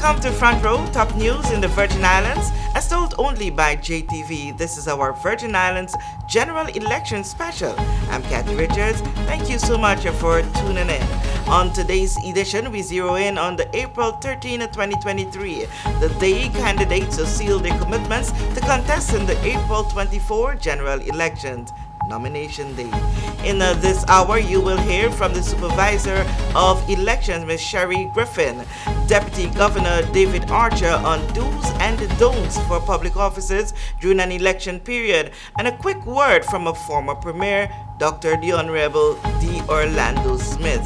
Welcome to Front Row, top news in the Virgin Islands, as told only by JTV. This is our Virgin Islands General Election Special. I'm Kathy Richards. Thank you so much for tuning in. On today's edition, we zero in on the April 13, 2023, the day candidates seal their commitments to contest in the April 24 general elections. Nomination Day. In this hour, you will hear from the Supervisor of Elections, Ms. Sherry Griffin, Deputy Governor David Archer on do's and don'ts for public offices during an election period, and a quick word from a former Premier, Dr. the Honorable D. Orlando Smith.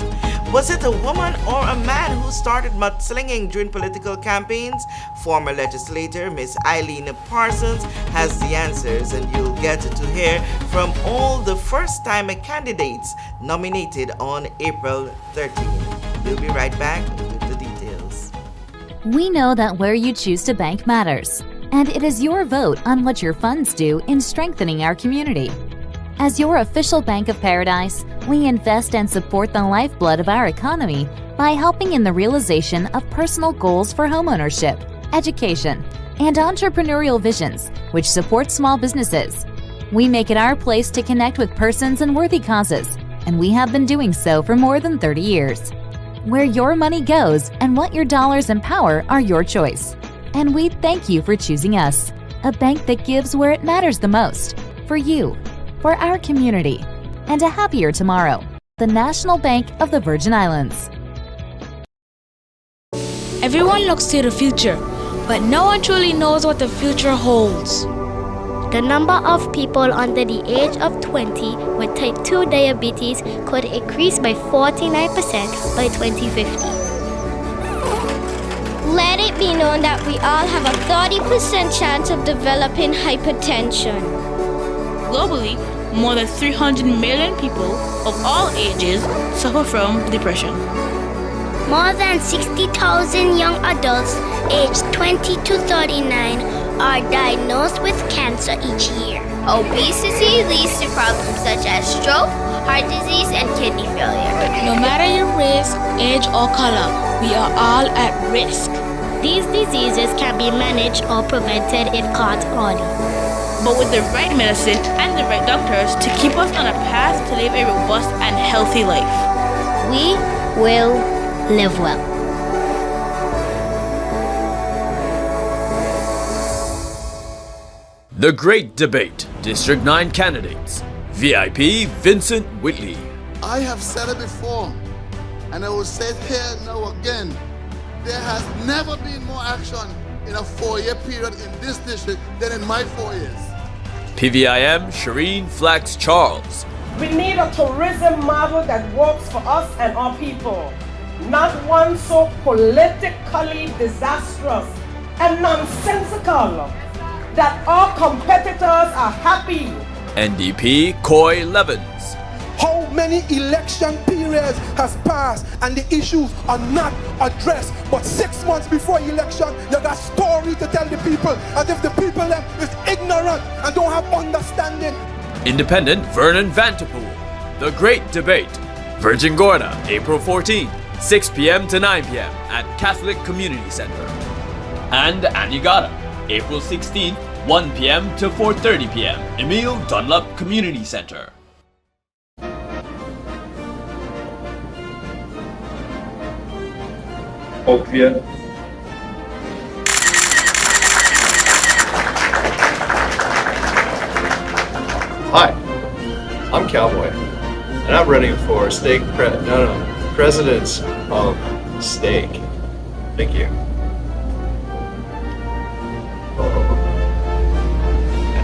Was it a woman or a man who started mudslinging during political campaigns? Former legislator Ms. Eileen Parsons has the answers, and you'll get to hear from all the first-time candidates nominated on April 13. We'll be right back with the details. We know that where you choose to bank matters, and it is your vote on what your funds do in strengthening our community. As your official Bank of Paradise, we invest and support the lifeblood of our economy by helping in the realization of personal goals for homeownership, education, and entrepreneurial visions, which support small businesses. We make it our place to connect with persons and worthy causes, and we have been doing so for more than 30 years. Where your money goes and what your dollars empower are your choice. And we thank you for choosing us, a bank that gives where it matters the most, for you, for our community, and a happier tomorrow. The National Bank of the Virgin Islands. Everyone looks to the future, but no one truly knows what the future holds. The number of people under the age of 20 with type 2 diabetes could increase by 49% by 2050. Let it be known that we all have a 30% chance of developing hypertension. Globally, more than 300 million people of all ages suffer from depression. More than 60,000 young adults aged 20 to 39 are diagnosed with cancer each year. Obesity leads to problems such as stroke, heart disease, and kidney failure. No matter your race, age, or color, we are all at risk. These diseases can be managed or prevented if caught early. But with the right medicine and the right doctors to keep us on a path to live a robust and healthy life, we will live well. The Great Debate, District 9 candidates. VIP Vincent Whitley. I have said it before, and I will say it here now again. There has never been more action in a 4-year period in this district than in my 4 years. PVIM Shireen Flax Charles. We need a tourism model that works for us and our people, not one so politically disastrous and nonsensical that our competitors are happy. NDP Coy Levins. How many election periods has passed and the issues are not addressed, but 6 months before election you got story to tell the people as if the people them is ignorant and don't have understanding. Independent Vernon Vanterpool. The Great Debate, Virgin Gorda, April 14, 6 p.m. to 9 p.m. at Catholic Community Center. And Antigata, April 16, 1 p.m. to 4:30 p.m. Emile Dunlop Community Center. Oakville. Hi, I'm Cowboy, and I'm running for president of Stake. Thank you. And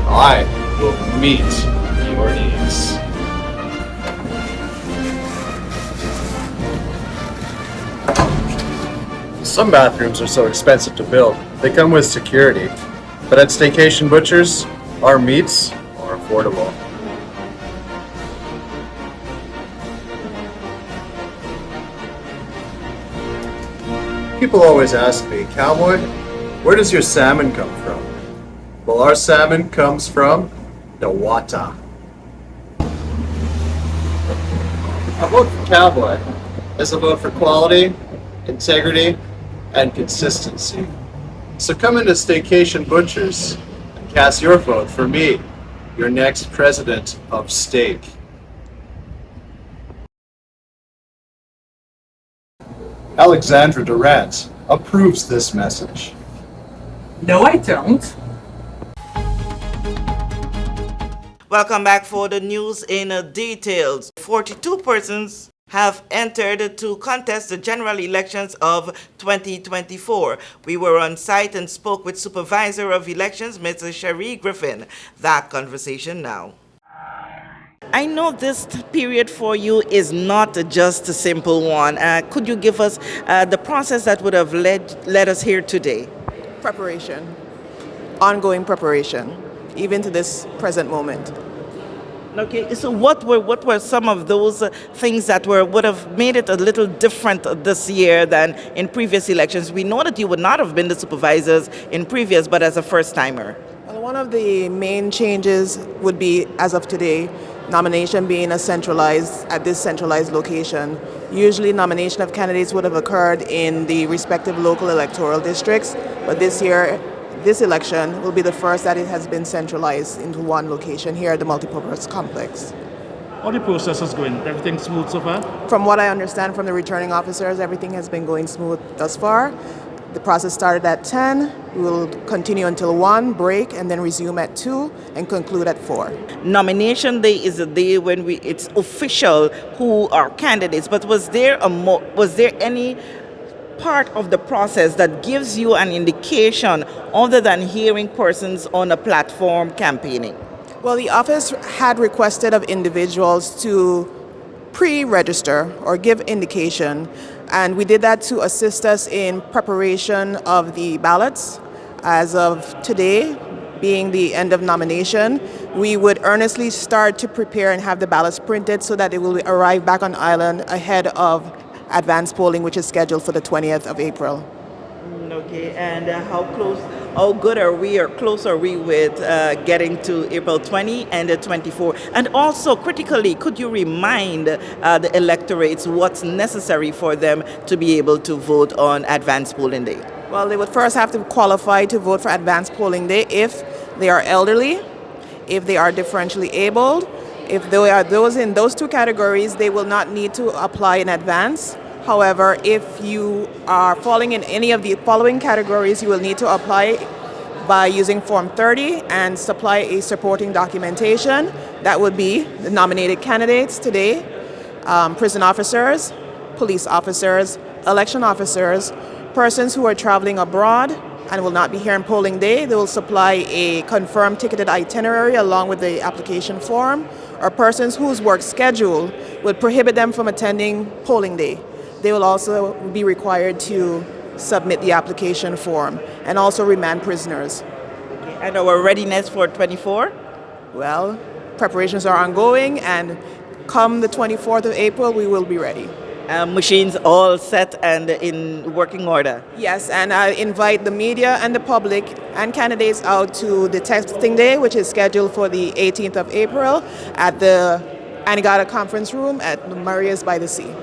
I will meet your needs. Some bathrooms are so expensive to build, they come with security. But at Staycation Butchers, our meats are affordable. People always ask me, Cowboy, where does your salmon come from? Well, our salmon comes from the water. I vote for Cowboy. As a vote for quality, integrity, and consistency. So come into Staycation Butchers and cast your vote for me, your next president of Steak. Alexandra Durant approves this message. No, I don't. Welcome back for the news in details. 42 persons have entered to contest the general elections of 2024. We were on site and spoke with Supervisor of Elections, Mr. Cherie Griffin. That conversation now. I know this period for you is not just a simple one. Could you give us the process that would have led us here today? Preparation, ongoing preparation, even to this present moment. Okay, so what were some of those things that would have made it a little different this year than in previous elections? We know that you would not have been the supervisors in previous, but as a first-timer. Well, one of the main changes would be, as of today, nomination being at this centralized location. Usually nomination of candidates would have occurred in the respective local electoral districts, but this year, this election will be the first that it has been centralized into one location here at the multipurpose complex. How the process is going? Everything smooth so far? From what I understand from the returning officers, everything has been going smooth thus far. The process started at 10, we will continue until 1, break, and then resume at 2, and conclude at 4. Nomination day is a day when it's official who are candidates, but was there any part of the process that gives you an indication other than hearing persons on a platform campaigning? Well, the office had requested of individuals to pre-register or give indication, and we did that to assist us in preparation of the ballots. As of today, being the end of nomination, we would earnestly start to prepare and have the ballots printed so that it will arrive back on island ahead of advanced polling, which is scheduled for the 20th of April. Okay, and how good are we or close are we with getting to April 20 and 24? And also, critically, could you remind the electorates what's necessary for them to be able to vote on advanced polling day? Well, they would first have to qualify to vote for advanced polling day if they are elderly, if they are differentially abled. If there are those in those two categories, they will not need to apply in advance. However, if you are falling in any of the following categories, you will need to apply by using Form 30 and supply a supporting documentation. That would be the nominated candidates today, prison officers, police officers, election officers, persons who are traveling abroad and will not be here on polling day. They will supply a confirmed ticketed itinerary along with the application form, or persons whose work schedule would prohibit them from attending polling day. They will also be required to submit the application form and also remand prisoners. Okay. And our readiness for 24? Well, preparations are ongoing, and come the 24th of April, we will be ready. Machines all set and in working order? Yes, and I invite the media and the public and candidates out to the testing day, which is scheduled for the 18th of April at the Anegada Conference Room at Maria's by the Sea.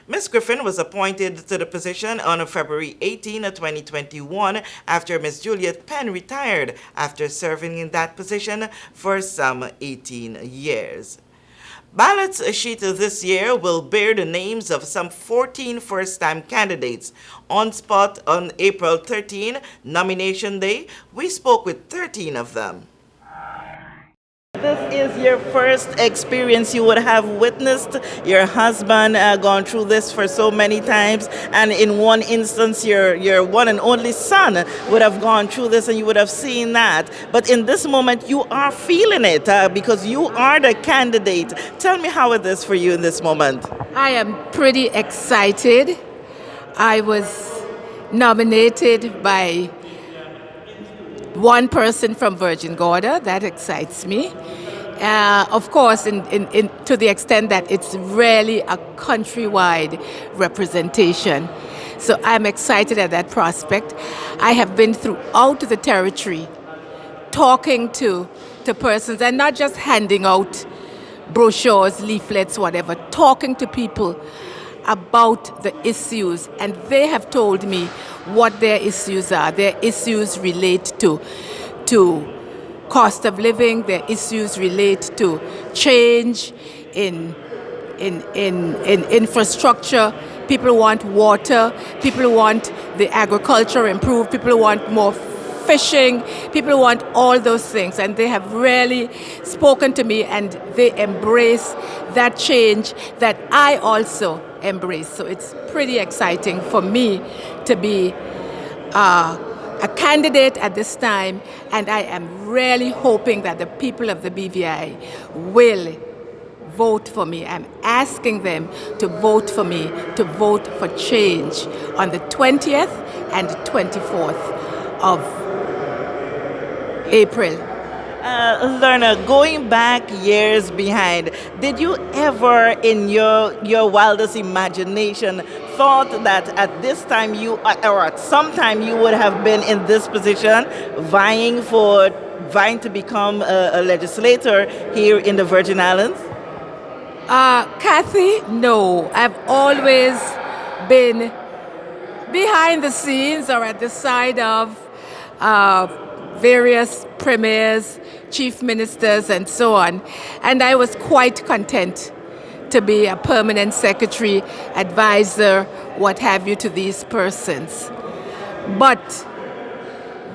Ms. Griffin was appointed to the position on February 18, 2021 after Ms. Juliet Penn retired after serving in that position for some 18 years. Ballots sheet this year will bear the names of some 14 first-time candidates. On spot on April 13, Nomination Day, we spoke with 13 of them. This is your first experience. You would have witnessed your husband gone through this for so many times, and in one instance your one and only son would have gone through this, and you would have seen that. But in this moment you are feeling it because you are the candidate. Tell me how it is for you in this moment. I am pretty excited. I was nominated by one person from Virgin Gorda. That excites me. Of course, to the extent that it's really a countrywide representation. So I'm excited at that prospect. I have been throughout the territory talking to persons and not just handing out brochures, leaflets, whatever, talking to people about the issues. And they have told me what their issues are. Their issues relate to cost of living. Their issues relate to change in infrastructure. People want water. People want the agriculture improved. People want more fishing. People want all those things, and they have really spoken to me, and they embrace that change that I also embrace. So it's pretty exciting for me to be a candidate at this time, and I am really hoping that the people of the BVI will vote for me. I'm asking them to vote for me, to vote for change on the 20th and 24th of April. Lerna, going back years behind, did you ever in your wildest imagination thought that at this time you, or at some time you would have been in this position vying to become a legislator here in the Virgin Islands? Kathy, no. I've always been behind the scenes or at the side of various premiers, chief ministers, and so on. And I was quite content to be a permanent secretary, advisor, what have you, to these persons. But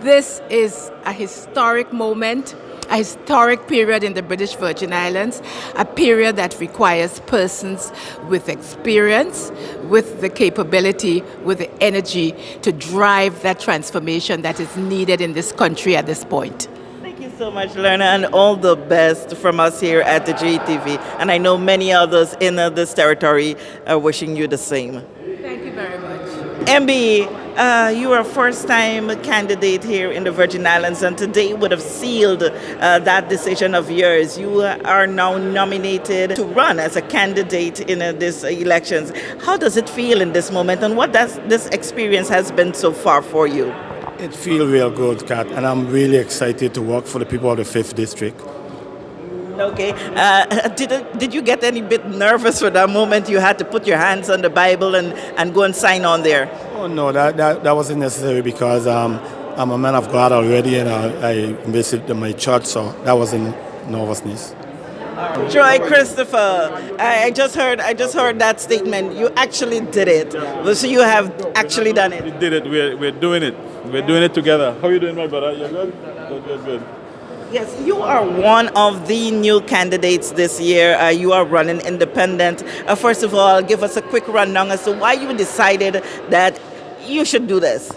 this is a historic moment, a historic period in the British Virgin Islands, a period that requires persons with experience, with the capability, with the energy to drive that transformation that is needed in this country at this point. Thank you so much, Lerna, and all the best from us here at the JTV. And I know many others in this territory are wishing you the same. Thank you very much. MB, you are a first-time candidate here in the Virgin Islands, and today would have sealed that decision of yours. You are now nominated to run as a candidate in these elections. How does it feel in this moment, and what does this experience has been so far for you? It feels real good, Kat, and I'm really excited to work for the people of the 5th District. Okay. Did you get any bit nervous for that moment you had to put your hands on the Bible and go and sign on there? Oh, no, that wasn't necessary because I'm a man of God already, and I visited my church, so that wasn't nervousness. Joy Christopher, I just heard that statement. You actually did it. So you have actually done it. We did it. We're doing it. We're doing it together. How are you doing, my brother? You good? Good. Yes, you are one of the new candidates this year. You are running independent. First of all, give us a quick rundown as to why you decided that you should do this.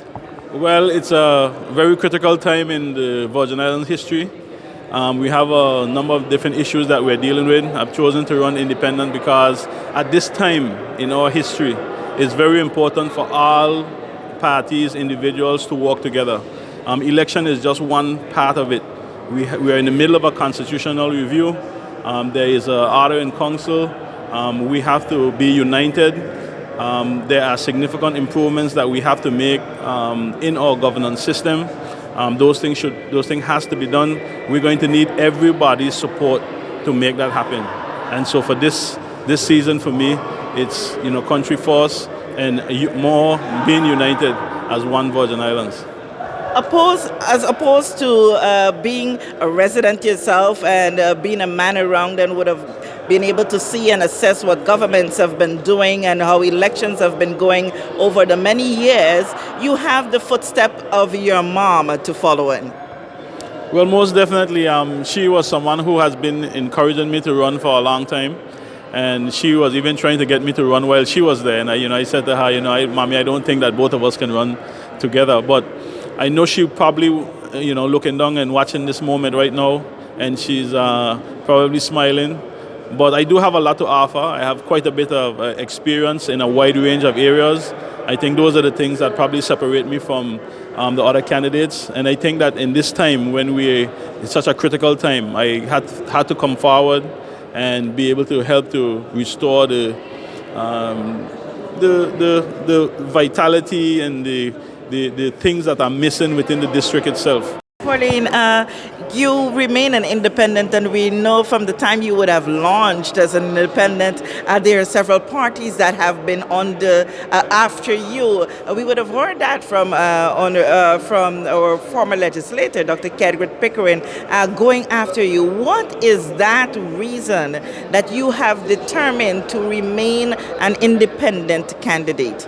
Well, it's a very critical time in the Virgin Islands history. We have a number of different issues that we're dealing with. I've chosen to run independent because at this time in our history, it's very important for all parties, individuals to work together. Election is just one part of it. We are in the middle of a constitutional review. There is an order in council. We have to be united. There are significant improvements that we have to make in our governance system. Those things has to be done. We're going to need everybody's support to make that happen. And so for this season, for me, it's country first and more being united as one Virgin Islands. As opposed to being a resident yourself and being a man around and would have been able to see and assess what governments have been doing and how elections have been going over the many years, you have the footstep of your mom to follow in. Well, most definitely. She was someone who has been encouraging me to run for a long time. And she was even trying to get me to run while she was there. And I said to her, Mommy, I don't think that both of us can run together. But I know she probably, looking down and watching this moment right now, and she's probably smiling. But I do have a lot to offer. I have quite a bit of experience in a wide range of areas. I think those are the things that probably separate me from the other candidates. And I think that in this time, when it's such a critical time, I had to come forward and be able to help to restore the vitality and the things that are missing within the district itself. Pauline, you remain an independent, and we know from the time you would have launched as an independent, there are several parties that have been on the after you. We would have heard that from our former legislator, Dr. Kedgwick Pickering, going after you. What is that reason that you have determined to remain an independent candidate?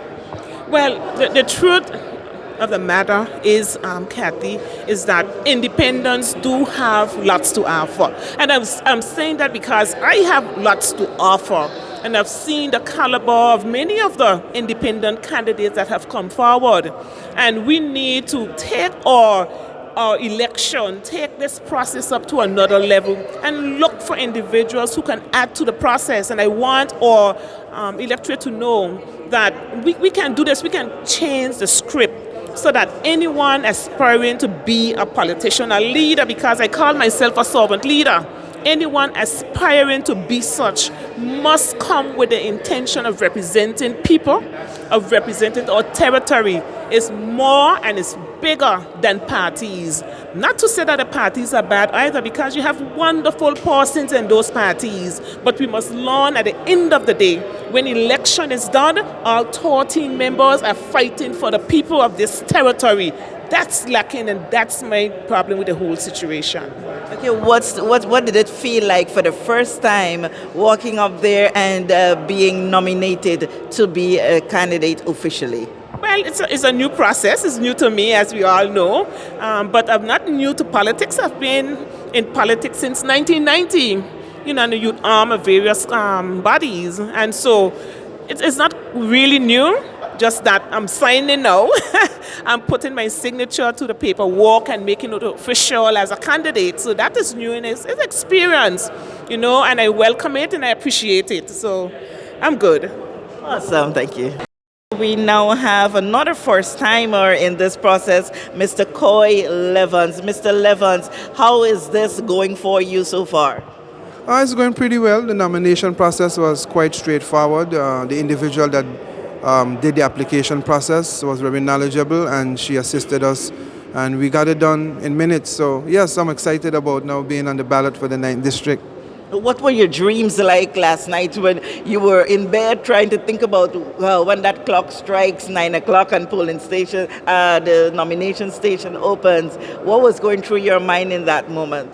Well, the truth of the matter is, Kathy, is that independents do have lots to offer. And I'm saying that because I have lots to offer. And I've seen the caliber of many of the independent candidates that have come forward. And we need to take our election, take this process up to another level and look for individuals who can add to the process. And I want our electorate to know that we can do this, we can change the script so that anyone aspiring to be a politician, a leader, because I call myself a servant leader, anyone aspiring to be such must come with the intention of representing people, of representing our territory. It's more and it's bigger than parties. Not to say that the parties are bad either, because you have wonderful persons in those parties, but we must learn at the end of the day, when election is done, all 13 members are fighting for the people of this territory. That's lacking, and that's my problem with the whole situation. Okay, what did it feel like for the first time walking up there and being nominated to be a candidate officially? Well, it's a new process. It's new to me, as we all know. But I'm not new to politics. I've been in politics since 1990. You know, in the youth arm of various bodies. And so it's not really new, just that I'm signing now. I'm putting my signature to the paperwork and making it official as a candidate. So that is new, and it's experience, you know, and I welcome it and I appreciate it. So I'm good. Awesome, thank you. We now have another first-timer in this process, Mr. Coy Levens. Mr. Levens, how is this going for you so far? It's going pretty well. The nomination process was quite straightforward. The individual that did the application process was very knowledgeable, and she assisted us, and we got it done in minutes. So yes, I'm excited about now being on the ballot for the 9th district. What were your dreams like last night when you were in bed trying to think about when that clock strikes 9 o'clock and polling station, the nomination station opens? What was going through your mind in that moment?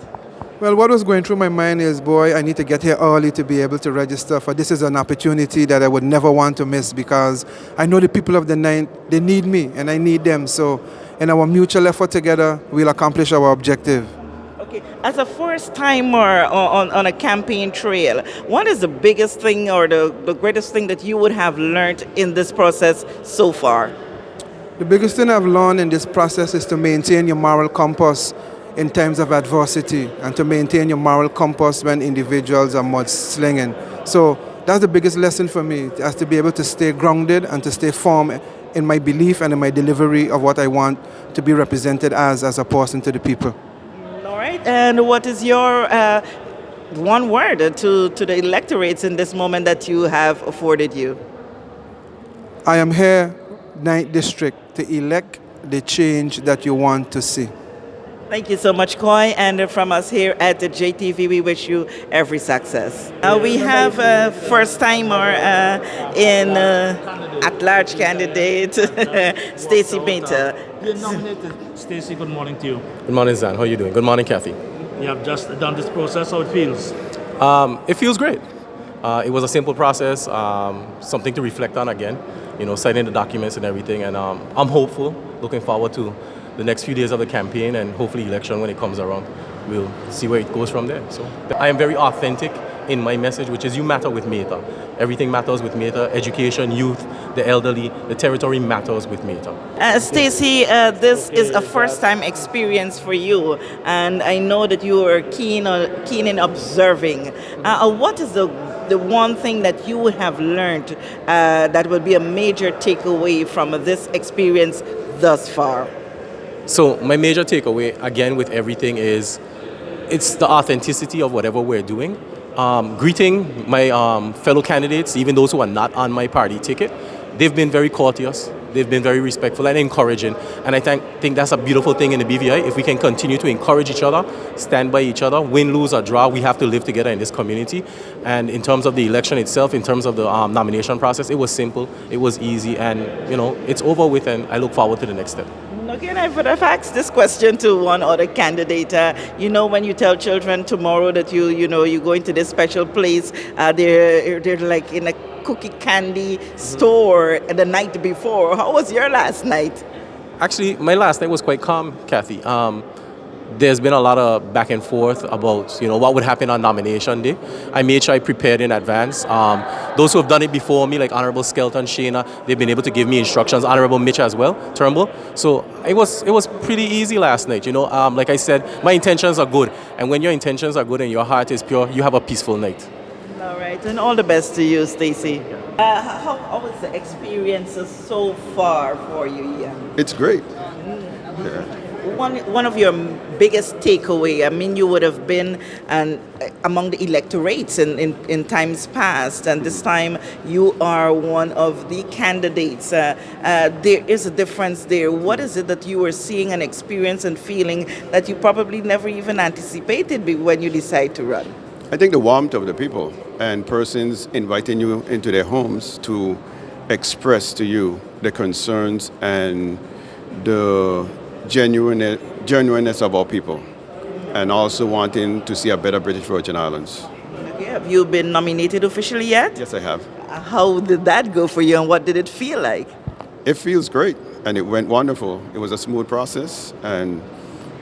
Well, what was going through my mind is, boy, I need to get here early to be able to register, for this is an opportunity that I would never want to miss, because I know the people of the 9th, they need me and I need them. So in our mutual effort together, we'll accomplish our objective. Okay, as a first-timer on a campaign trail, what is the biggest thing or the greatest thing that you would have learned in this process so far? The biggest thing I've learned in this process is to maintain your moral compass in times of adversity, and to maintain your moral compass when individuals are mudslinging. So that's the biggest lesson for me, as to be able to stay grounded and to stay firm in my belief and in my delivery of what I want to be represented as a person to the people. All right, and what is your one word to the electorates in this moment that you have afforded you? I am here, 9th district, to elect the change that you want to see. Thank you so much, Coy. And from us here at the JTV, we wish you every success. We have a first-timer in at-large candidate, Stacey Bainter. Stacey, good morning to you. Good morning, Zan. How are you doing? Good morning, Kathy. You have just done this process. How it feels? It feels great. It was a simple process, something to reflect on again, you know, signing the documents and everything. And I'm hopeful, looking forward to the next few days of the campaign, and hopefully election when it comes around. We'll see where it goes from there. So I am very authentic in my message, which is you matter with Meta. Everything matters with Meta. Education, youth, the elderly, the territory matters with Meta. Stacey, this is a first-time experience for you, and I know that you are keen in observing. What is the one thing that you would have learned that would be a major takeaway from this experience thus far? So my major takeaway, again, with everything is it's the authenticity of whatever we're doing. Greeting my fellow candidates, even those who are not on my party ticket. They've been very courteous. They've been very respectful and encouraging. And I think that's a beautiful thing in the BVI. If we can continue to encourage each other, stand by each other, win, lose, or draw, we have to live together in this community. And in terms of the election itself, in terms of the nomination process, it was simple, it was easy, and it's over with, and I look forward to the next step. Again, I've asked this question to one other candidate. When you tell children tomorrow that you go into this special place, they're like in a cookie candy store the night before. How was your last night? Actually, my last night was quite calm, Kathy. There's been a lot of back and forth about what would happen on nomination day. I made sure I prepared in advance. Those who have done it before me, like Honorable Skelton, Shana, they've been able to give me instructions. Honorable Mitch as well, Turnbull. So it was pretty easy last night. Like I said, my intentions are good, and when your intentions are good and your heart is pure, you have a peaceful night. All right, and all the best to you, Stacey. How was the experience so far for you, Ian? It's great. Yeah. One of your biggest takeaway, you would have been among the electorates in times past, and this time you are one of the candidates. There is a difference there. What is it that you were seeing and experiencing and feeling that you probably never even anticipated when you decide to run? I think the warmth of the people and persons inviting you into their homes to express to you the concerns and the genuineness of our people, and also wanting to see a better British Virgin Islands. Okay. Have you been nominated officially yet? Yes, I have. How did that go for you, and what did it feel like? It feels great, and it went wonderful. It was a smooth process and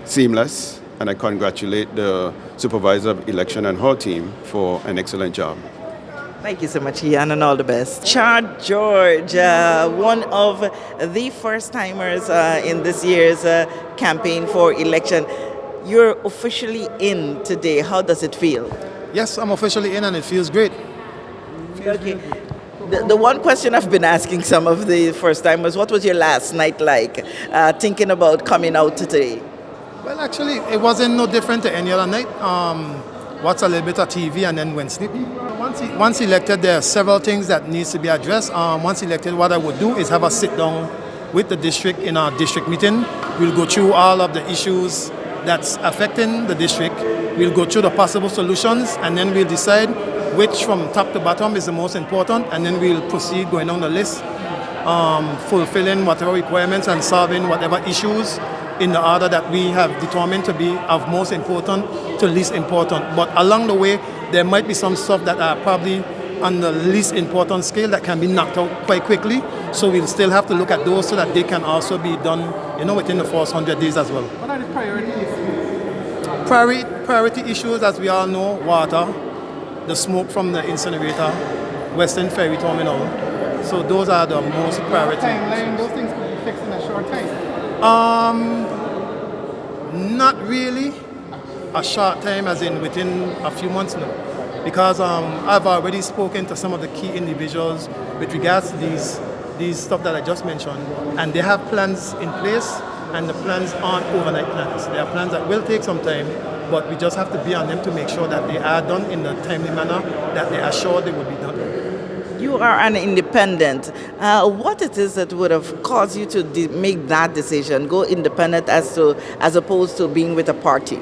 seamless, and I congratulate the Supervisor of Election and her team for an excellent job. Thank you so much, Ian, and all the best. Chad George, one of the first-timers in this year's campaign for election. You're officially in today. How does it feel? Yes, I'm officially in, and it feels great. Okay. The one question I've been asking some of the first-timers, what was your last night like, thinking about coming out today? Well, actually, it wasn't no different to any other night. Watch a little bit of TV and then went sleep. Once elected, there are several things that needs to be addressed. Once elected, what I would do is have a sit down with the district in our district meeting. We'll go through all of the issues that's affecting the district. We'll go through the possible solutions, and then we'll decide which from top to bottom is the most important, and then we'll proceed going down the list, fulfilling whatever requirements and solving whatever issues in the order that we have determined to be of most important to least important. But along the way, there might be some stuff that are probably on the least important scale that can be knocked out quite quickly. So we'll still have to look at those so that they can also be done, within the first 100 days as well. What are the priorities? Priority issues, as we all know: water, the smoke from the incinerator, Western Ferry Terminal. So those are the most priority. Timeline, those things could be fixed in a short time. Not really a short time, as in within a few months now, because I've already spoken to some of the key individuals with regards to these stuff that I just mentioned, and they have plans in place, and the plans aren't overnight plans. They are plans that will take some time, but we just have to be on them to make sure that they are done in the timely manner that they are sure they will be done. You are an independent. What it is that would have caused you to make that decision, go independent as opposed to being with a party?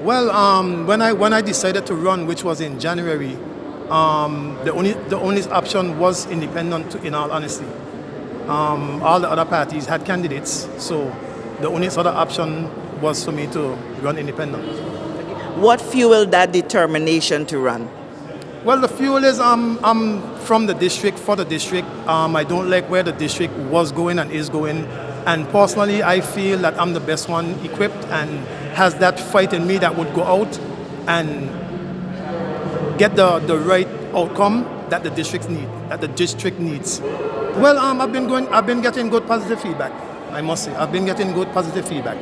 Well, when I decided to run, which was in January, the only option was independent. In all honesty, all the other parties had candidates, so the only other option was for me to run independent. What fueled that determination to run? Well, the fuel is I'm from the district, for the district. I don't like where the district was going and is going. And personally, I feel that I'm the best one equipped and has that fight in me that would go out and get the right outcome that the district needs. Well, I've been getting good positive feedback. I must say, I've been getting good positive feedback.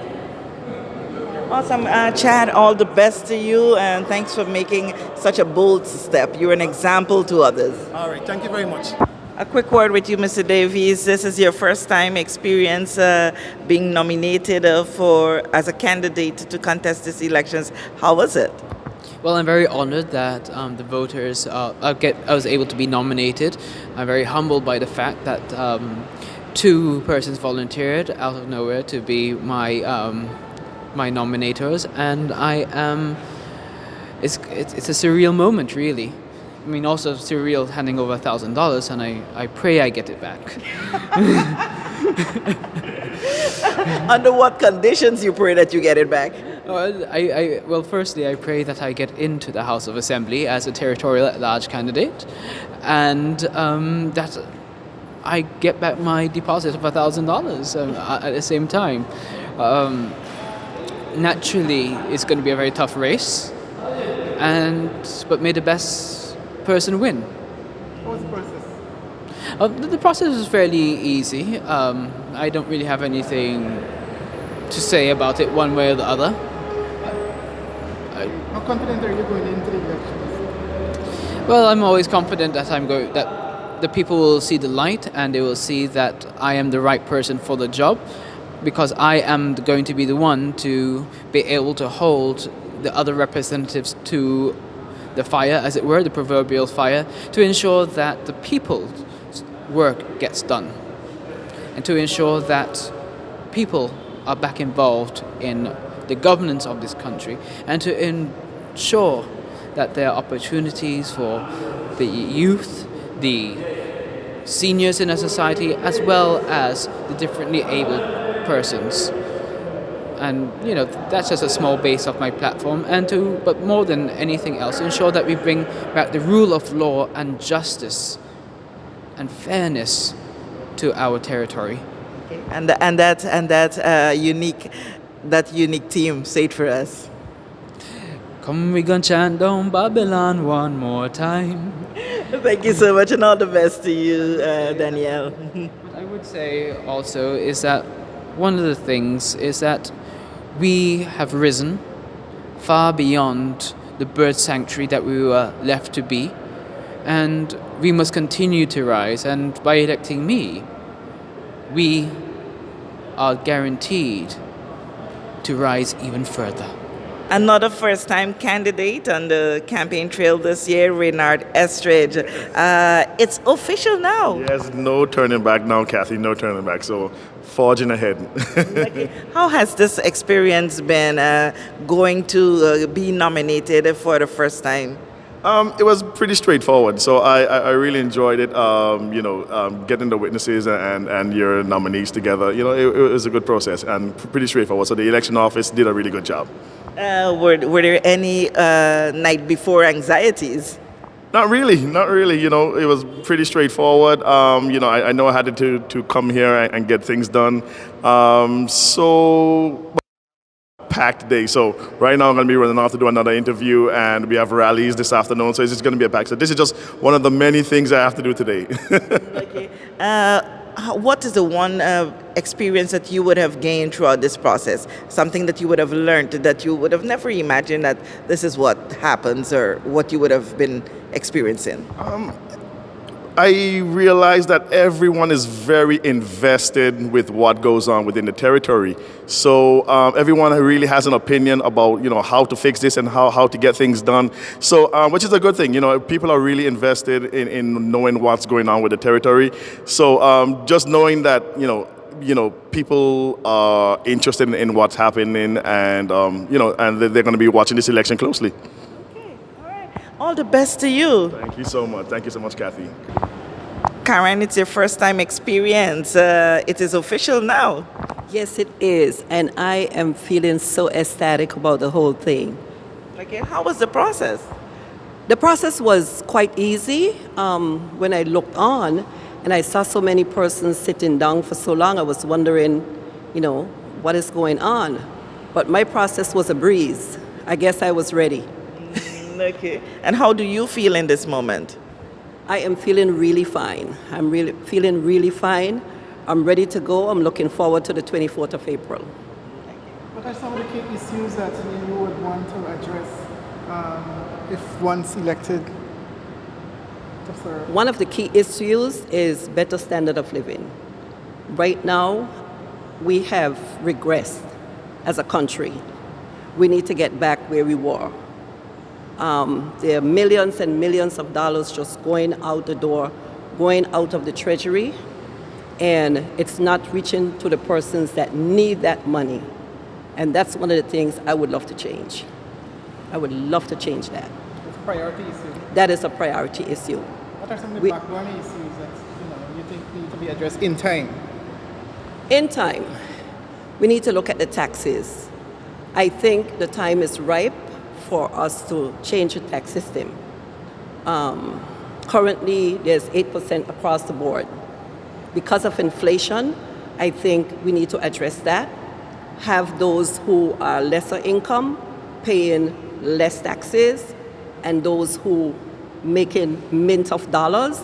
Awesome. Chad, all the best to you, and thanks for making such a bold step. You're an example to others. All right, thank you very much. A quick word with you, Mr. Davies. This is your first time experience being nominated as a candidate to contest these elections. How was it? Well, I'm very honored that the voters, I was able to be nominated. I'm very humbled by the fact that 2 persons volunteered out of nowhere to be my my nominators, and I am. It's a surreal moment, really. I mean, also surreal handing over $1,000, and I pray I get it back. Under what conditions you pray that you get it back? Well, firstly, I pray that I get into the House of Assembly as a territorial at-large candidate, and that I get back my deposit of $1,000 at the same time. Naturally, it's going to be a very tough race, but may the best person win. What was the process? The process was fairly easy. I don't really have anything to say about it one way or the other. How confident are you going into the elections? Well, I'm always confident that that the people will see the light and they will see that I am the right person for the job, because I am going to be the one to be able to hold the other representatives to the fire, as it were, the proverbial fire, to ensure that the people's work gets done, and to ensure that people are back involved in the governance of this country, and to ensure that there are opportunities for the youth, the seniors in a society, as well as the differently abled persons. And that's just a small base of my platform, but more than anything else, ensure that we bring back the rule of law and justice and fairness to our territory. And that unique theme, say it for us. Come, we gonna chant down Babylon one more time. Thank you so much, and all the best to you, Danielle. What I would say also is that one of the things is that we have risen far beyond the bird sanctuary that we were left to be, and we must continue to rise. And by electing me, we are guaranteed to rise even further. Another first-time candidate on the campaign trail this year, Reynard Estridge. It's official now. Yes, no turning back now, Kathy, no turning back. So, forging ahead. How has this experience been going to be nominated for the first time? It was pretty straightforward, so I really enjoyed it. Getting the witnesses and your nominees together, it was a good process and pretty straightforward. So the election office did a really good job. Were there any night before anxieties? Not really. It was pretty straightforward. I know I had to come here and get things done. Packed day. So right now I'm going to be running off to do another interview, and we have rallies this afternoon. So it's just going to be a pack. So this is just one of the many things I have to do today. Okay. What is the one experience that you would have gained throughout this process? Something that you would have learned that you would have never imagined that this is what happens, or what you would have been experiencing? I realized that everyone is very invested with what goes on within the territory. So everyone really has an opinion about how to fix this and how to get things done. So which is a good thing. People are really invested in knowing what's going on with the territory. So just knowing that people are interested in what's happening, and and they're going to be watching this election closely. All the best to you. Thank you so much. Thank you so much, Kathy. Karen, it's your first time experience. It is official now. Yes, it is. And I am feeling so ecstatic about the whole thing. Okay, how was the process? The process was quite easy. When I looked on and I saw so many persons sitting down for so long, I was wondering, what is going on? But my process was a breeze. I guess I was ready. Okay. And how do you feel in this moment? I am feeling really fine. I'm really feeling really fine. I'm ready to go. I'm looking forward to the 24th of April. What are some of the key issues that you would want to address if once elected to serve? One of the key issues is better standard of living. Right now, we have regressed as a country. We need to get back where we were. There are millions and millions of dollars just going out the door, going out of the treasury, and it's not reaching to the persons that need that money. And that's one of the things I would love to change. I would love to change that. It's a priority issue. That is a priority issue. What are some of the background issues that you think need to be addressed in time? In time, we need to look at the taxes. I think the time is ripe for us to change the tax system. Currently, there's 8% across the board. Because of inflation, I think we need to address that. Have those who are lesser income paying less taxes, and those who making mint of dollars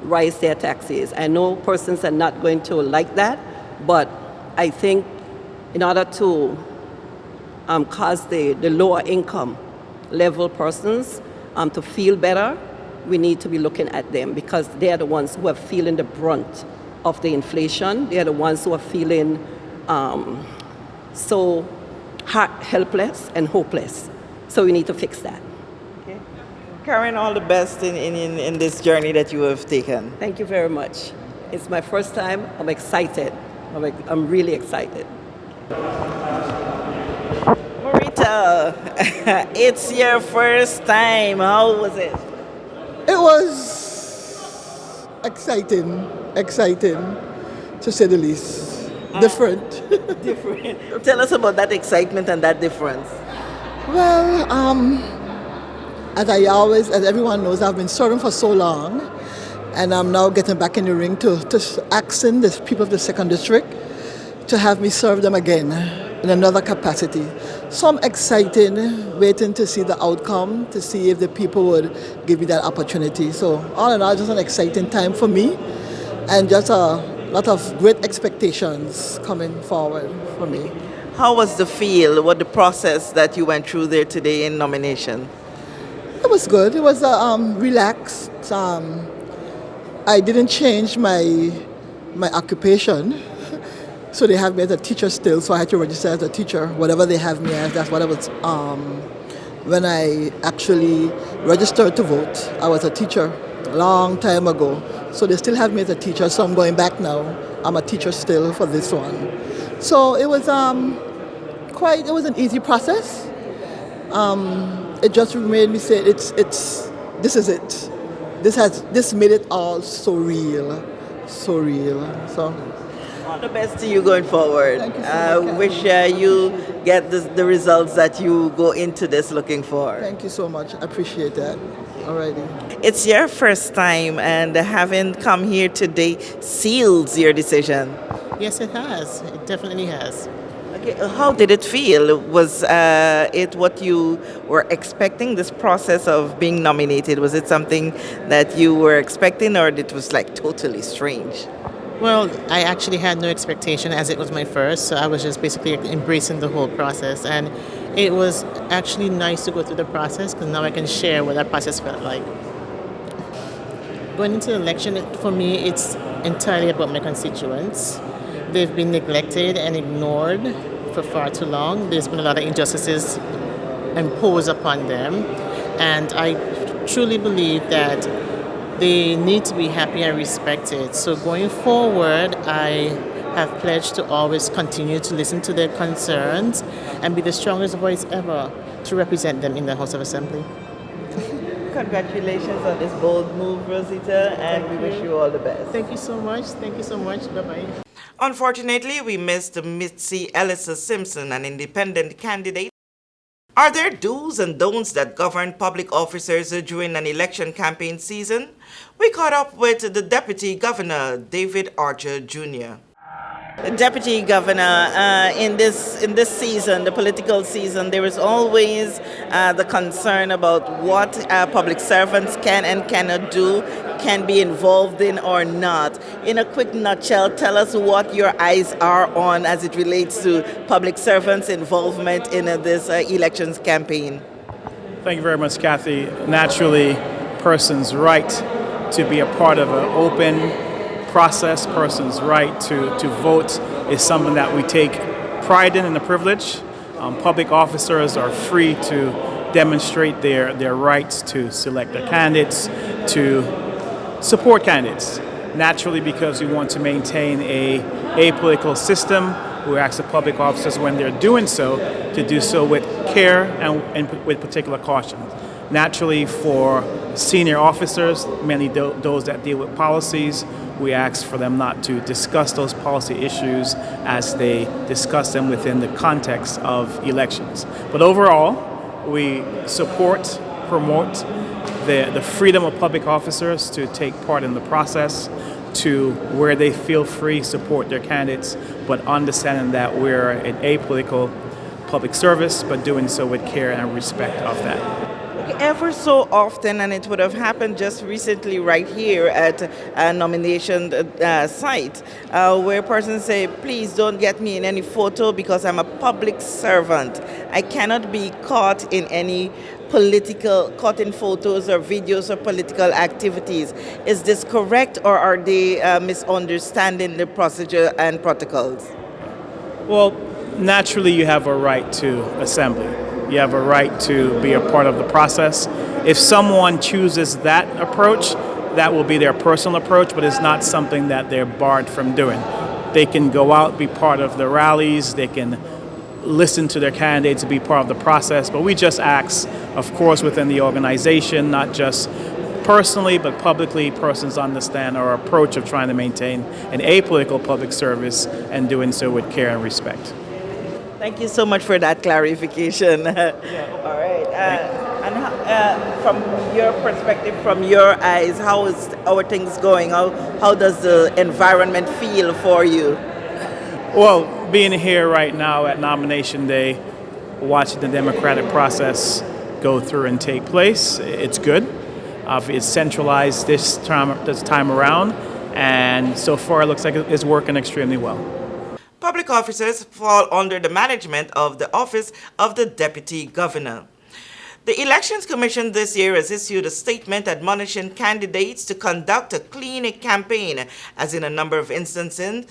rise their taxes. I know persons are not going to like that, but I think in order to cause the lower income level persons to feel better, we need to be looking at them, because they are the ones who are feeling the brunt of the inflation. They are the ones who are feeling so helpless and hopeless. So we need to fix that. Okay. Karen, all the best in this journey that you have taken. Thank you very much. It's my first time. I'm excited. I'm really excited. Marita, it's your first time. How was it? It was exciting, to say the least. Different. Different. Tell us about that excitement and that difference. Well, as everyone knows, I've been serving for so long, and I'm now getting back in the ring to asking the people of the 2nd District to have me serve them again in another capacity. So I'm excited, waiting to see the outcome, to see if the people would give me that opportunity. So all in all, just an exciting time for me, and just a lot of great expectations coming forward for me. How was the feel? What the process that you went through there today in nomination? It was good. It was relaxed. I didn't change my occupation. So they have me as a teacher still, so I had to register as a teacher. Whatever they have me as, that's what I was. When I actually registered to vote, I was a teacher a long time ago. So they still have me as a teacher, so I'm going back now. I'm a teacher still for this one. So it was it was an easy process. It just made me say, this is it. This made it all so real. So. All the best to you going forward. Thank you so I much, wish you get the results that you go into this looking for. Thank you so much. I appreciate that. Alrighty. It's your first time, and having come here today seals your decision. Yes, it has. It definitely has. Okay, how did it feel? Was it what you were expecting, this process of being nominated? Was it something that you were expecting, or it was like totally strange? Well, I actually had no expectation, as it was my first, so I was just basically embracing the whole process. And it was actually nice to go through the process, because now I can share what that process felt like. Going into the election, for me, it's entirely about my constituents. They've been neglected and ignored for far too long. There's been a lot of injustices imposed upon them. And I truly believe that they need to be happy and respected. So going forward, I have pledged to always continue to listen to their concerns and be the strongest voice ever to represent them in the House of Assembly. Congratulations on this bold move, Rosita, and we wish you all the best. Thank you so much. Thank you so much. Bye-bye. Unfortunately, we missed Mitzi Ellis Simpson, an independent candidate. Are there do's and don'ts that govern public officers during an election campaign season? We caught up with the Deputy Governor, David Archer Jr. Deputy Governor, in this season, the political season, there is always the concern about what public servants can and cannot do, can be involved in or not. In a quick nutshell, tell us what your eyes are on as it relates to public servants' involvement in this elections campaign. Thank you very much, Kathy. Naturally, persons' right to be a part of an open process, persons' right to vote is something that we take pride in and a privilege. Public officers are free to demonstrate their rights to select their candidates, to support candidates. Naturally, because we want to maintain a apolitical system, we ask the public officers when they're doing so to do so with care and with particular caution. Naturally, for senior officers, many those that deal with policies, we ask for them not to discuss those policy issues as they discuss them within the context of elections. But overall, we support, promote the freedom of public officers to take part in the process, to where they feel free, support their candidates, but understanding that we're an apolitical public service, but doing so with care and respect of that. Ever so often, and it would have happened just recently right here at a nomination site, where persons say, please don't get me in any photo because I'm a public servant. I cannot be caught in any caught in photos or videos or political activities. Is this correct, or are they misunderstanding the procedure and protocols? Well, naturally you have a right to assembly. You have a right to be a part of the process. If someone chooses that approach, that will be their personal approach, but it's not something that they're barred from doing. They can go out, be part of the rallies, they can listen to their candidates, be part of the process, but we just ask, of course, within the organization, not just personally, but publicly, persons understand our approach of trying to maintain an apolitical public service and doing so with care and respect. Thank you so much for that clarification. All right. And from your perspective, from your eyes, how are things going? How does the environment feel for you? Well, being here right now at nomination day, watching the democratic process go through and take place, it's good. It's centralized this time around, and so far it looks like it's working extremely well. Public officers fall under the management of the Office of the Deputy Governor. The Elections Commission this year has issued a statement admonishing candidates to conduct a clean campaign, as in a number of instances,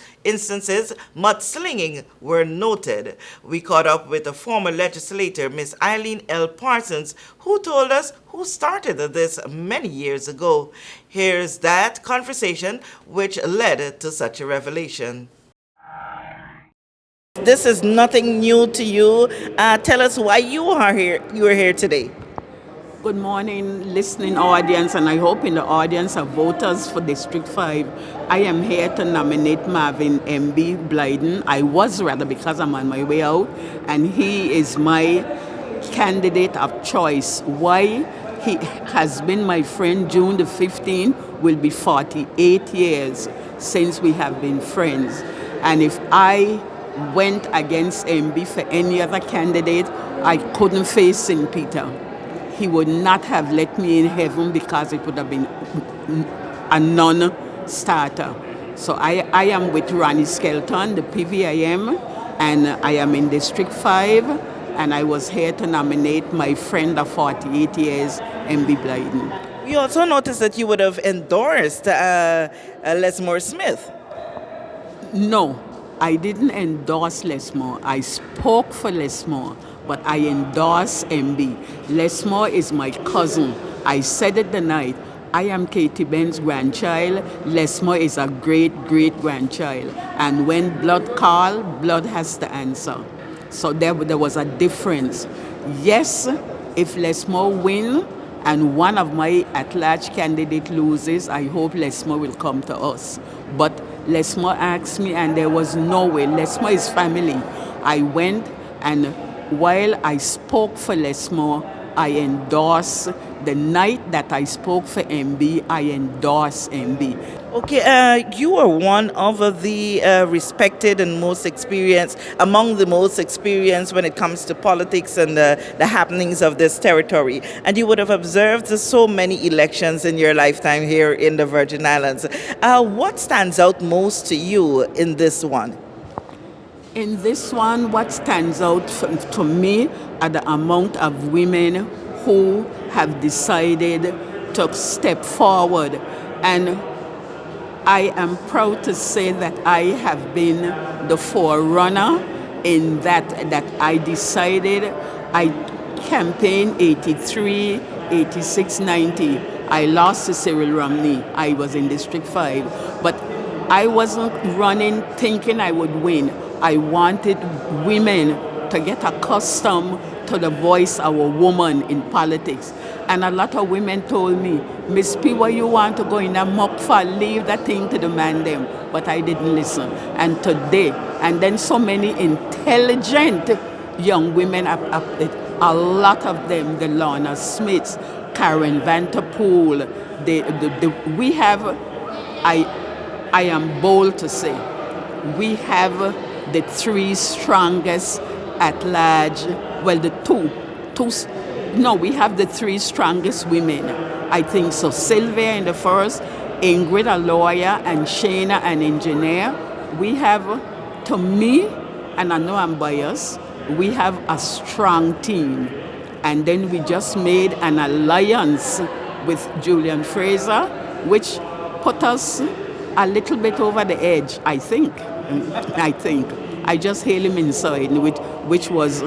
mudslinging were noted. We caught up with a former legislator, Ms. Eileen L. Parsons, who told us who started this many years ago. Here's that conversation which led to such a revelation. This is nothing new to you. Tell us why you are here today. Good morning, listening audience, and I hope in the audience are voters for District 5. I am here to nominate Marvin MB Blyden. I was rather, because I'm on my way out, and he is my candidate of choice. Why? He has been my friend. June the 15th will be 48 years since we have been friends. And if I went against MB for any other candidate, I couldn't face St. Peter. He would not have let me in heaven because it would have been a non-starter. So I am with Ronnie Skelton, the PVIM, and I am in District 5, and I was here to nominate my friend of 48 years, MB Blyden. We also noticed that you would have endorsed Lesmore Smith. No. I didn't endorse Lesmore. I spoke for Lesmore, but I endorse MB. Lesmore is my cousin. I said it the night. I am Katie Ben's grandchild. Lesmore is a great-great-grandchild. And when blood calls, blood has to answer. So there was a difference. Yes, if Lesmore wins and one of my at-large candidates loses, I hope Lesmore will come to us. But Lesmore asked me, and there was no way. Lesmore is family. I went, and while I spoke for Lesmore, I endorsed. The night that I spoke for MB, I endorsed MB. Okay, you are one of the respected and most experienced, among the most experienced when it comes to politics and the happenings of this territory. And you would have observed so many elections in your lifetime here in the Virgin Islands. What stands out most to you in this one? In this one, what stands out to me are the amount of women who have decided to step forward. And I am proud to say that I have been the forerunner in that I decided. I campaigned 83, 86, 90. I lost to Cyril Romney. I was in District 5. But I wasn't running thinking I would win. I wanted women to get accustomed to the voice of a woman in politics. And a lot of women told me, Miss P, why you want to go in a muck for? Leave that thing to the man them. But I didn't listen. And today, and then so many intelligent young women, a lot of them, the Lorna Smiths, Karen Vanterpool, we have, I am bold to say, we have the three strongest at large, well, we have the three strongest women. I think so. Sylvia in the first, Ingrid, a lawyer, and Shana, an engineer. We have, to me, and I know I'm biased, we have a strong team. And then we just made an alliance with Julian Fraser, which put us a little bit over the edge, I think. I just hailed him inside, which was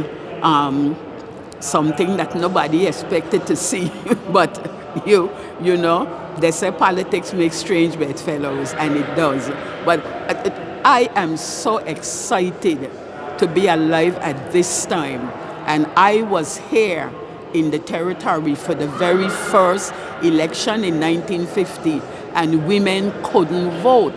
something that nobody expected to see. But you know, they say politics makes strange bedfellows, and it does. But I am so excited to be alive at this time. And I was here in the territory for the very first election in 1950, and women couldn't vote.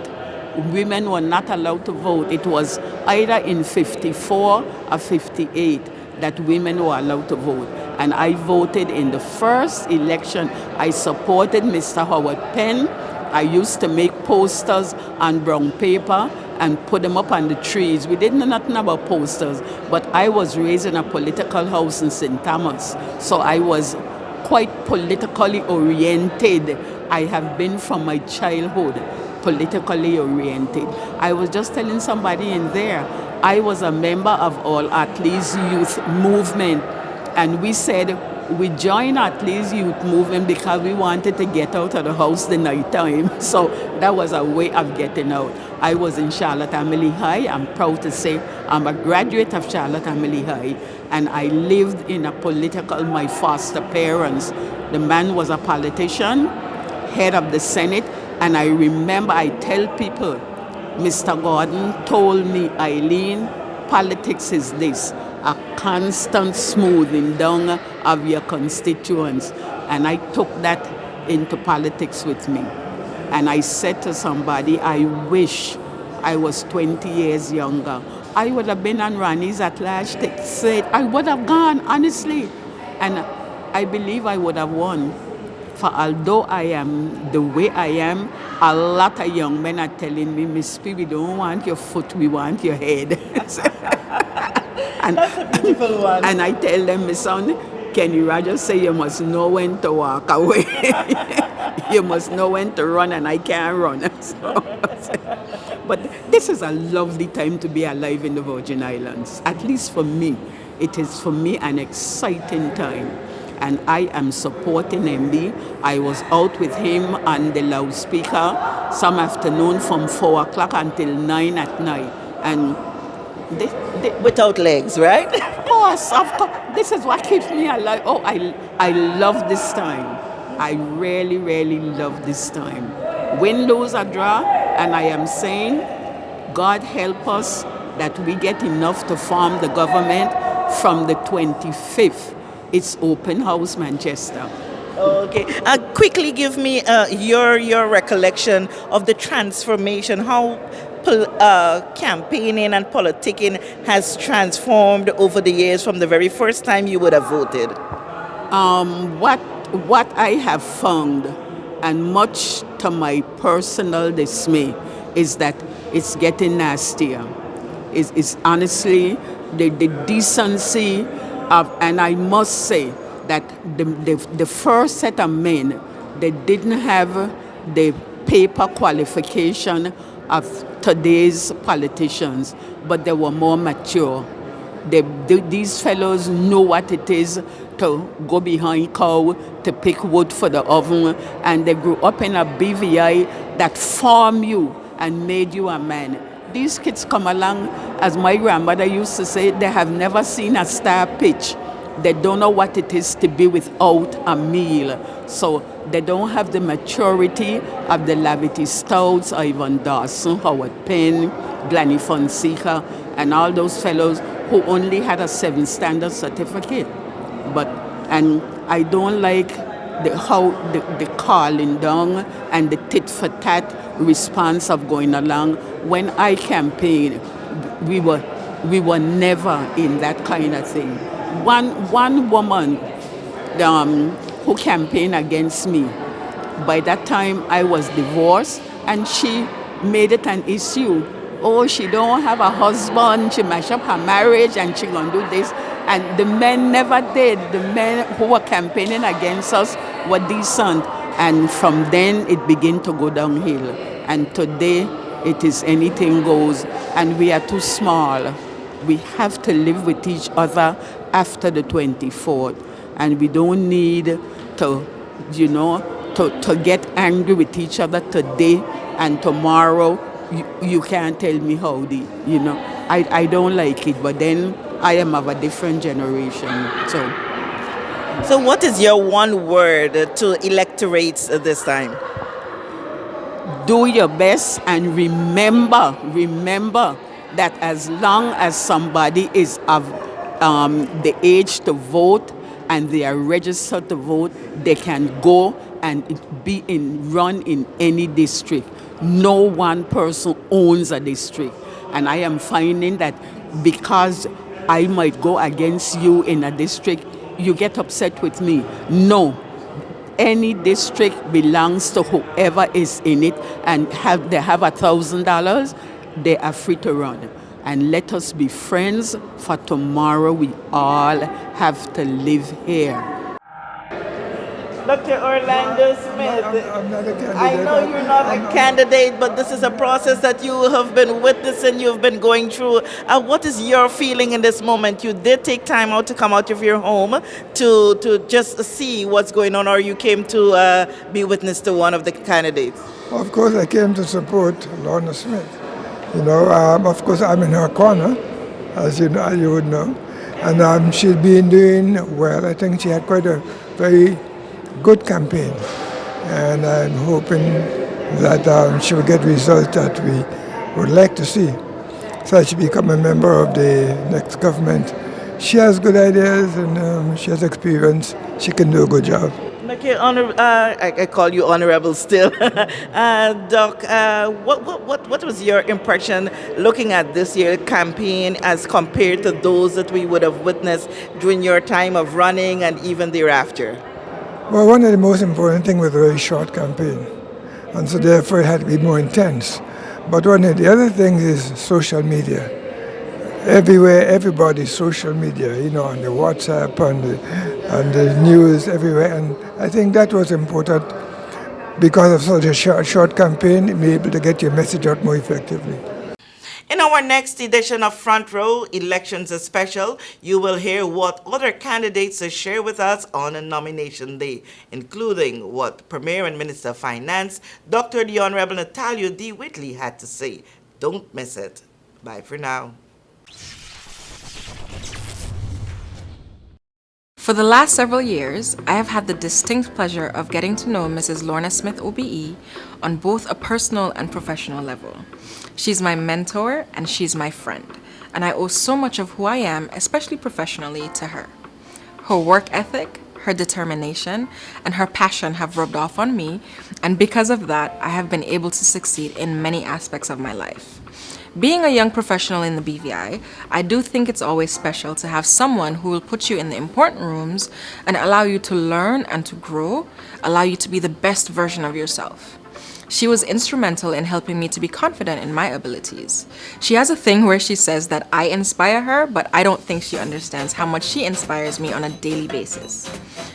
Women were not allowed to vote. It was either in 54 or 58 that women were allowed to vote. And I voted in the first election. I supported Mr. Howard Penn. I used to make posters on brown paper and put them up on the trees. We didn't know nothing about posters, but I was raised in a political house in St. Thomas, so I was quite politically oriented. I have been from my childhood politically oriented. I was just telling somebody in there, I was a member of All Athletes Youth Movement, and we said we joined Athletes Youth Movement because we wanted to get out of the house the night time. So that was a way of getting out. I was in Charlotte Amalie High. I'm proud to say I'm a graduate of Charlotte Amalie High, and I lived in a political, my foster parents. The man was a politician, head of the Senate, and I remember I tell people, Mr. Gordon told me, Eileen, politics is this, a constant smoothing down of your constituents. And I took that into politics with me. And I said to somebody, I wish I was 20 years younger. I would have been on Ronnie's at large said, I would have gone, honestly. And I believe I would have won. For although I am the way I am, a lot of young men are telling me, Miss P, we don't want your foot, we want your head. That's a beautiful one. And I tell them, my son, Kenny Rogers say you must know when to walk away. You must know when to run, and I can't run. But this is a lovely time to be alive in the Virgin Islands. At least for me, it is for me an exciting time. And I am supporting MB. I was out with him on the loudspeaker some afternoon from 4 o'clock until 9 at night. And without legs, right? Of course. This is what keeps me alive. Oh, I love this time. I really, really love this time. Win, lose, or draw, and I am saying, God help us that we get enough to form the government from the 25th. It's open house, Manchester. Okay. Quickly give me your recollection of the transformation, how campaigning and politicking has transformed over the years from the very first time you would have voted. What I have found, and much to my personal dismay, is that it's getting nastier. It's honestly the decency of, and I must say that the first set of men, they didn't have the paper qualification of today's politicians, but they were more mature. These fellows know what it is to go behind cow, to pick wood for the oven, and they grew up in a BVI that formed you and made you a man. These kids come along, as my grandmother used to say, they have never seen a star pitch. They don't know what it is to be without a meal. So they don't have the maturity of the Lavity Stouts, Ivan Dawson, Howard Penn, Glennie Fonseca, and all those fellows who only had a 7 standard certificate. And I don't like the calling down and the tit for tat response of going along. When I campaigned, we were never in that kind of thing. One woman who campaigned against me, by that time I was divorced, and she made it an issue. Oh, she don't have a husband, she mash up her marriage, and she gonna do this. And the men never did. The men who were campaigning against us were decent. And from then it began to go downhill. And today it is anything goes. And we are too small. We have to live with each other after the 24th. And we don't need to get angry with each other today and tomorrow. You can't tell me howdy, I don't like it, but then I am of a different generation. So what is your one word to electorates this time? Do your best and remember that as long as somebody is of the age to vote and they are registered to vote, they can go and run in any district. No one person owns a district. And I am finding that because I might go against you in a district, you get upset with me. No. Any district belongs to whoever is in it, and they have $1,000, they are free to run. And let us be friends, for tomorrow we all have to live here. Dr. Orlando Smith, I'm not a candidate. I know you're not a candidate, but this is a process that you have been witnessing, you've been going through. What is your feeling in this moment? You did take time out to come out of your home to just see what's going on, or you came to be witness to one of the candidates? Of course, I came to support Lorna Smith. Of course, I'm in her corner, as you would know. And she's been doing well. I think she had quite a very good campaign, and I'm hoping that she will get results that we would like to see, so she become a member of the next government. She has good ideas and she has experience. She can do a good job. Okay, I call you honorable still. Doc, what was your impression looking at this year's campaign as compared to those that we would have witnessed during your time of running and even thereafter? Well, one of the most important things was a very short campaign, and so therefore it had to be more intense. But one of the other things is social media. Everywhere, everybody's social media, on the WhatsApp, on the news, everywhere. And I think that was important because of such a short campaign, be able to get your message out more effectively. In our next edition of Front Row Elections Special, you will hear what other candidates share with us on a nomination day, including what Premier and Minister of Finance, Dr. the Honorable Natalia D. Whitley, had to say. Don't miss it. Bye for now. For the last several years, I have had the distinct pleasure of getting to know Mrs. Lorna Smith OBE on both a personal and professional level. She's my mentor and she's my friend, and I owe so much of who I am, especially professionally, to her. Her work ethic, her determination, and her passion have rubbed off on me, and because of that, I have been able to succeed in many aspects of my life. Being a young professional in the BVI, I do think it's always special to have someone who will put you in the important rooms and allow you to learn and to grow, allow you to be the best version of yourself. She was instrumental in helping me to be confident in my abilities. She has a thing where she says that I inspire her, but I don't think she understands how much she inspires me on a daily basis.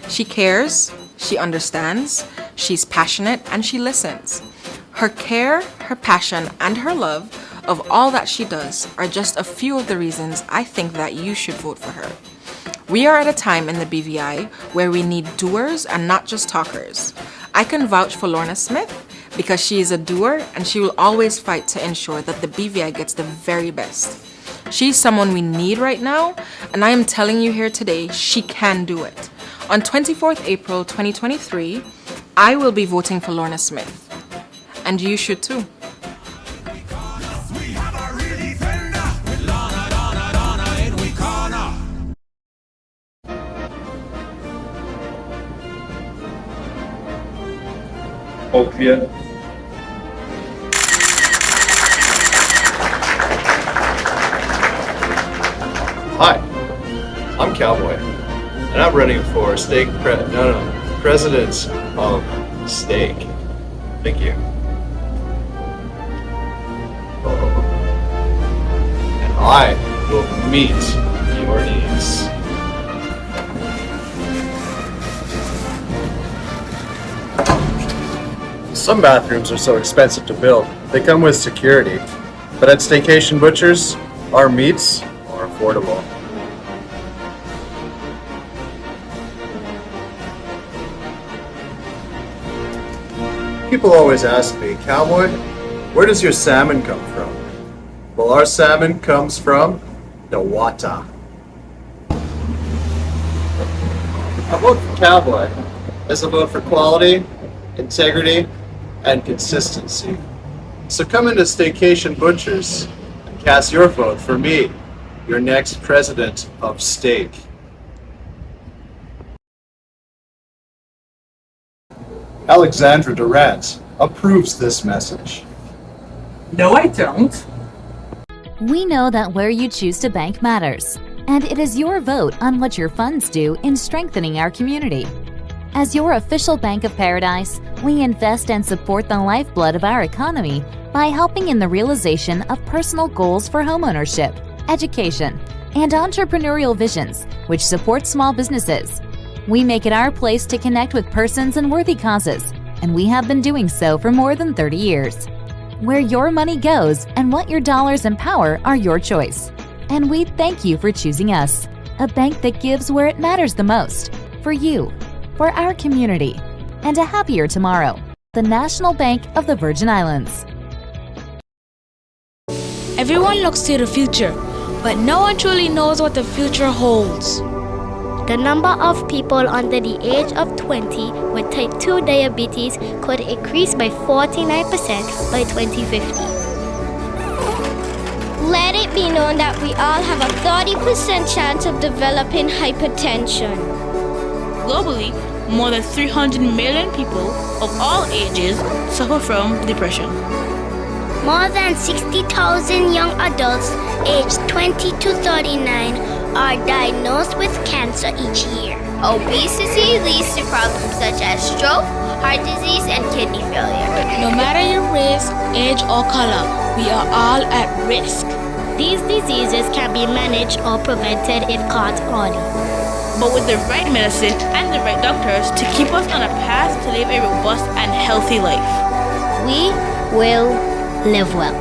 She cares, she understands, she's passionate, and she listens. Her care, her passion, and her love of all that she does are just a few of the reasons I think that you should vote for her. We are at a time in the BVI where we need doers and not just talkers. I can vouch for Lorna Smith because she is a doer and she will always fight to ensure that the BVI gets the very best. She's someone we need right now, and I am telling you here today, she can do it. On 24th April 2023, I will be voting for Lorna Smith. And you should too. Opiate. Hi, I'm Cowboy, and I'm running for president of Stake. Thank you. And I will meet your needs. Some bathrooms are so expensive to build, they come with security. But at Staycation Butchers, our meats are affordable. People always ask me, Cowboy, where does your salmon come from? Well, our salmon comes from the water. A vote for Cowboy is a vote for quality, integrity, and consistency. So come into Staycation Butchers and cast your vote for me, your next president of Steak. Alexandra Durant approves this message. No, I don't. We know that where you choose to bank matters, and it is your vote on what your funds do in strengthening our community. As your official Bank of Paradise, we invest and support the lifeblood of our economy by helping in the realization of personal goals for homeownership, education, and entrepreneurial visions, which support small businesses. We make it our place to connect with persons and worthy causes, and we have been doing so for more than 30 years. Where your money goes and what your dollars empower are your choice. And we thank you for choosing us, a bank that gives where it matters the most, for you, for our community, and a happier tomorrow. The National Bank of the Virgin Islands. Everyone looks to the future, but no one truly knows what the future holds. The number of people under the age of 20 with type 2 diabetes could increase by 49% by 2050. Let it be known that we all have a 30% chance of developing hypertension. Globally, more than 300 million people of all ages suffer from depression. More than 60,000 young adults aged 20 to 39 are diagnosed with cancer each year. Obesity leads to problems such as stroke, heart disease, and kidney failure. No matter your race, age, or color, we are all at risk. These diseases can be managed or prevented if caught early. But with the right medicine and the right doctors to keep us on a path to live a robust and healthy life, we will live well.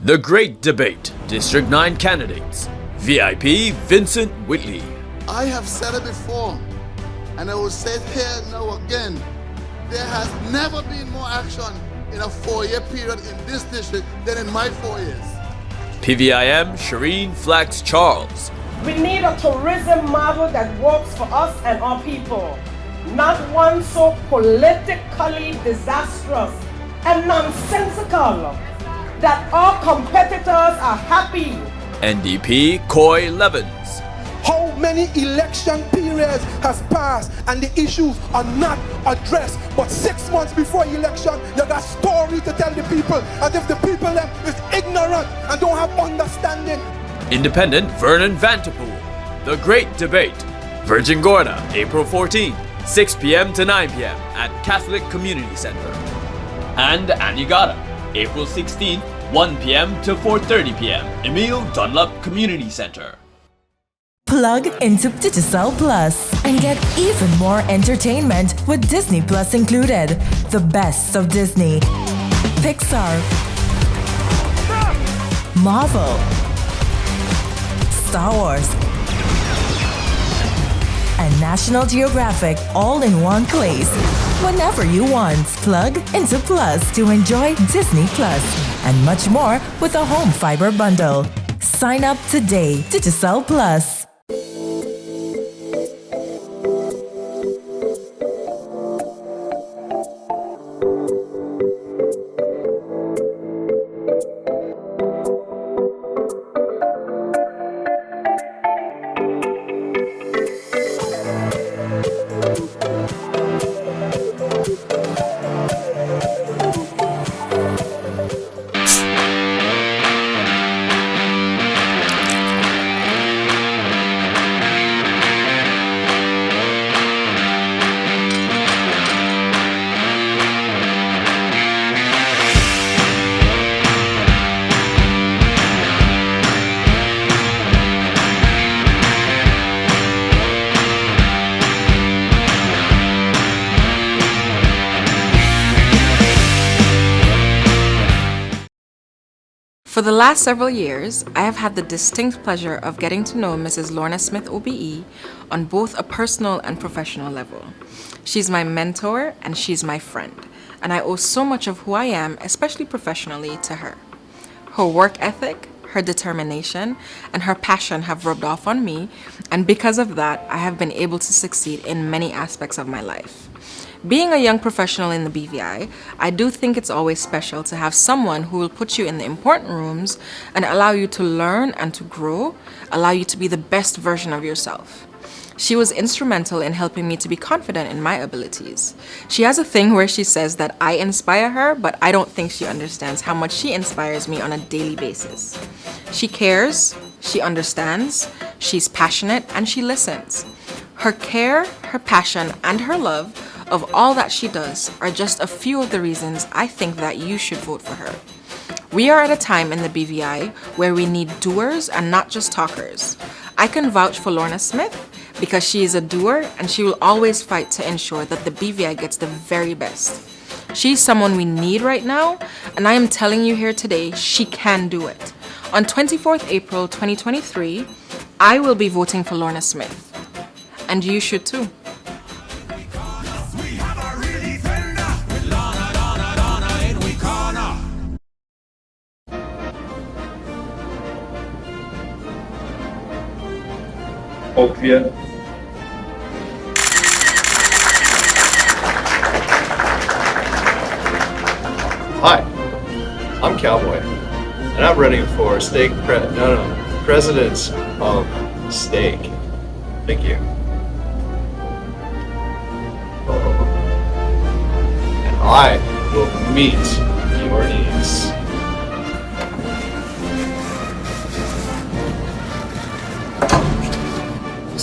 The Great Debate, District 9 candidates. VIP Vincent Whitley. I have said it before, and I will say it here now again. There has never been more action in a 4-year period in this district than in my 4 years. PVIM Shireen Flax Charles. We need a tourism model that works for us and our people, not one so politically disastrous and nonsensical that our competitors are happy. NDP Coy Levins. How many election periods has passed and the issues are not addressed, but 6 months before election you got story to tell the people as if the people is ignorant and don't have understanding. Independent Vernon Vanterpool. The Great Debate, Virgin Gorda, April 14, 6 p.m. to 9 p.m. at Catholic Community Center. And Anegada, April 16th, 1 p.m. to 4:30 p.m. Emile Dunlop Community Center. Plug into Digicel Plus and get even more entertainment with Disney Plus included. The best of Disney, Pixar, Marvel, Star Wars, and National Geographic all in one place. Whenever you want, plug into Plus to enjoy Disney Plus and much more with a home fiber bundle. Sign up today. Digicel Plus. For the last several years, I have had the distinct pleasure of getting to know Mrs. Lorna Smith OBE on both a personal and professional level. She's my mentor and she's my friend, and I owe so much of who I am, especially professionally, to her. Her work ethic, her determination, and her passion have rubbed off on me, and because of that, I have been able to succeed in many aspects of my life. Being a young professional in the BVI, I do think it's always special to have someone who will put you in the important rooms and allow you to learn and to grow, allow you to be the best version of yourself. She was instrumental in helping me to be confident in my abilities. She has a thing where she says that I inspire her, but I don't think she understands how much she inspires me on a daily basis. She cares, she understands, she's passionate, and she listens. Her care, her passion, and her love of all that she does are just a few of the reasons I think that you should vote for her. We are at a time in the BVI where we need doers and not just talkers. I can vouch for Lorna Smith because she is a doer and she will always fight to ensure that the BVI gets the very best. She's someone we need right now, and I am telling you here today, she can do it. On 24th April 2023, I will be voting for Lorna Smith. And you should too. Opiate. Hi, I'm Cowboy, and I'm running for president of Stake. Thank you. And I will meet your needs.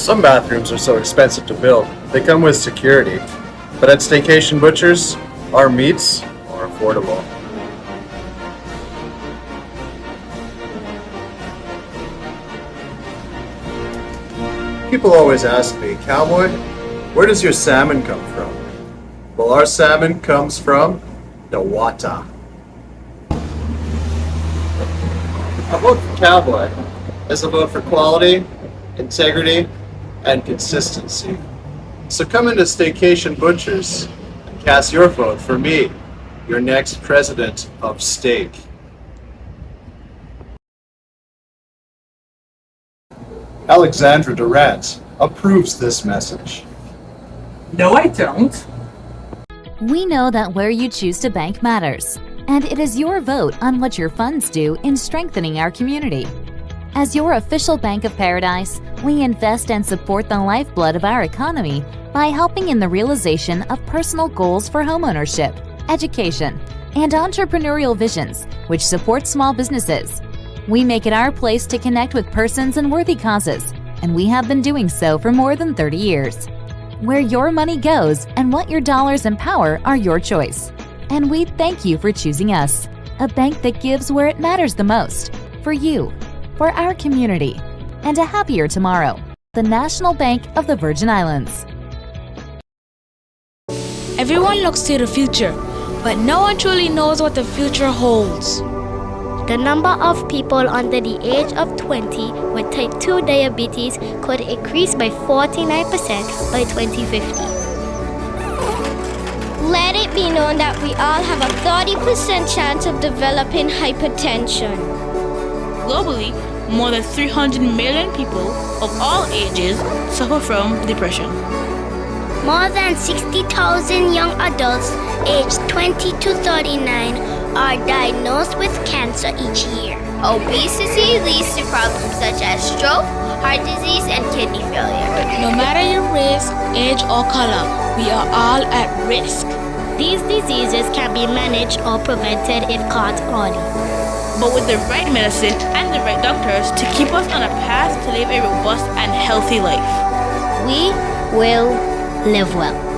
Some bathrooms are so expensive to build, they come with security. But at Staycation Butchers, our meats are affordable. People always ask me, Cowboy, where does your salmon come from? Well, our salmon comes from the water. A vote for Cowboy is a vote for quality, integrity, and consistency. So come into Staycation Butchers and cast your vote for me, your next president of Steak. Alexandra Durant approves this message. No, I don't. We know that where you choose to bank matters, and it is your vote on what your funds do in strengthening our community. As your official Bank of Paradise, we invest and support the lifeblood of our economy by helping in the realization of personal goals for homeownership, education, and entrepreneurial visions, which support small businesses. We make it our place to connect with persons and worthy causes, and we have been doing so for more than 30 years. Where your money goes and what your dollars empower are your choice. And we thank you for choosing us, a bank that gives where it matters the most, for you, for our community, and a happier tomorrow. The National Bank of the Virgin Islands. Everyone looks to the future, but no one truly knows what the future holds. the number of people under the age of 20 with type 2 diabetes could increase by 49% by 2050. Let it be known that we all have a 30% chance of developing hypertension. Globally, more than 300 million people of all ages suffer from depression. More than 60,000 young adults aged 20 to 39 are diagnosed with cancer each year. Obesity leads to problems such as stroke, heart disease, and kidney failure. No matter your race, age, or color, we are all at risk. These diseases can be managed or prevented if caught early. But with the right medicine and the right doctors to keep us on a path to live a robust and healthy life, we will live well.